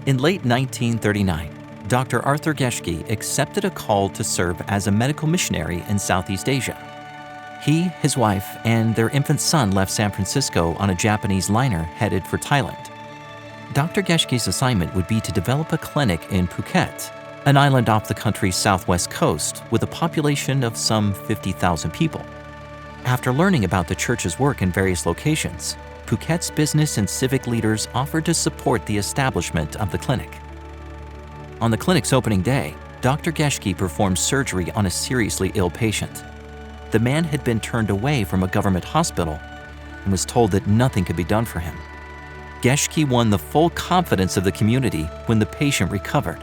In late 1939, Dr. Arthur Geschke accepted a call to serve as a medical missionary in Southeast Asia. He, his wife, and their infant son left San Francisco on a Japanese liner headed for Thailand. Dr. Geschke's assignment would be to develop a clinic in Phuket, an island off the country's southwest coast with a population of some 50,000 people. After learning about the church's work in various locations, Phuket's business and civic leaders offered to support the establishment of the clinic. On the clinic's opening day, Dr. Geschke performed surgery on a seriously ill patient. The man had been turned away from a government hospital and was told that nothing could be done for him. Geschke won the full confidence of the community when the patient recovered.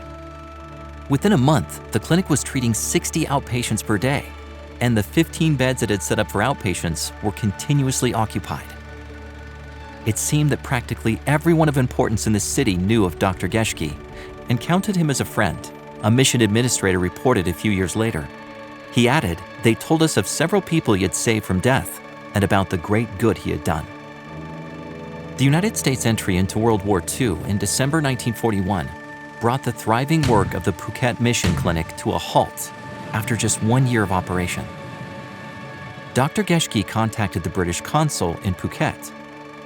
Within a month, the clinic was treating 60 outpatients per day, and the 15 beds it had set up for outpatients were continuously occupied. It seemed that practically everyone of importance in the city knew of Dr. Geschke and counted him as a friend, a mission administrator reported a few years later. He added, "They told us of several people he had saved from death and about the great good he had done." The United States entry into World War II in December 1941 brought the thriving work of the Phuket Mission Clinic to a halt after just 1 year of operation. Dr. Geschke contacted the British consul in Phuket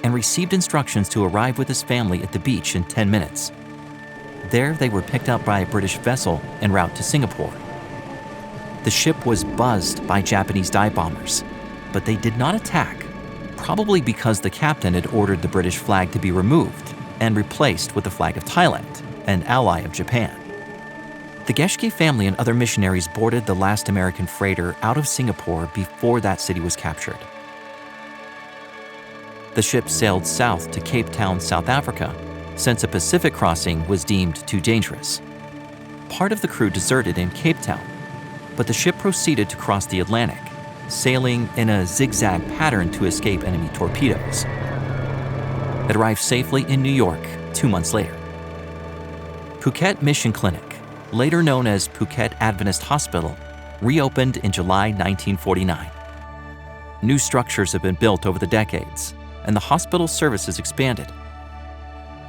and received instructions to arrive with his family at the beach in 10 minutes. There, they were picked up by a British vessel en route to Singapore. The ship was buzzed by Japanese dive bombers, but they did not attack, probably because the captain had ordered the British flag to be removed and replaced with the flag of Thailand, an ally of Japan. The Geschke family and other missionaries boarded the last American freighter out of Singapore before that city was captured. The ship sailed south to Cape Town, South Africa, since a Pacific crossing was deemed too dangerous. Part of the crew deserted in Cape Town, but the ship proceeded to cross the Atlantic, sailing in a zigzag pattern to escape enemy torpedoes. It arrived safely in New York 2 months later. Phuket Mission Clinic, later known as Phuket Adventist Hospital, reopened in July 1949. New structures have been built over the decades, and the hospital services expanded.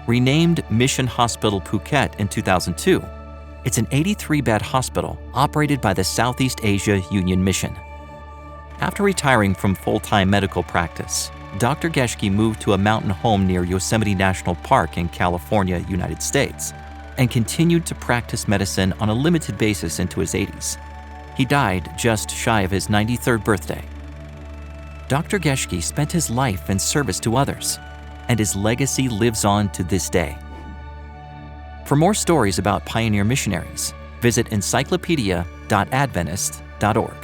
Renamed Mission Hospital Phuket in 2002, it's an 83-bed hospital operated by the Southeast Asia Union Mission. After retiring from full-time medical practice, Dr. Geschke moved to a mountain home near Yosemite National Park in California, United States, and continued to practice medicine on a limited basis into his 80s. He died just shy of his 93rd birthday. Dr. Geschke spent his life in service to others, and his legacy lives on to this day. For more stories about pioneer missionaries, visit encyclopedia.adventist.org.